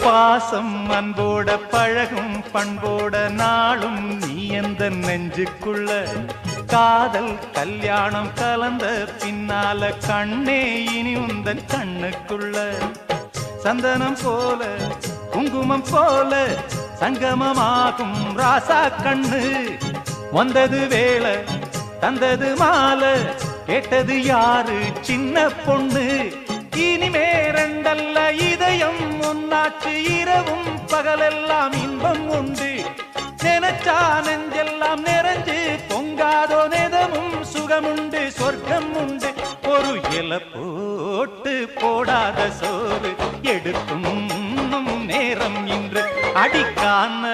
பாசம் அன்போட பழகும் பண்போட நாளும் நீ எந்த நெஞ்சுக்குள்ள காதல் கல்யாணம் கலந்த பின்னால கண்ணே இனி உந்தன் கண்ணுக்குள்ள சந்தனம் போல குங்குமம் போல சங்கமமாகும் ராசா கண்ணு வந்தது வேளை தந்தது மாலை கேட்டது யாரு சின்ன பொண்ணு இனிமே ரெண்டல்ல இதயம் ஒன்னாச்சு இரவும் பகலெல்லாம் இன்பம் உண்டு நினைச்சா நெஞ்செல்லாம் நிறைஞ்சு பொங்காதோ நெதமும் சுகமுண்டு சொர்க்கம் உண்டு ஒரு இல போட்டு போடாத சோறு எடுக்கும் நேரம் இன்று அடிக்கான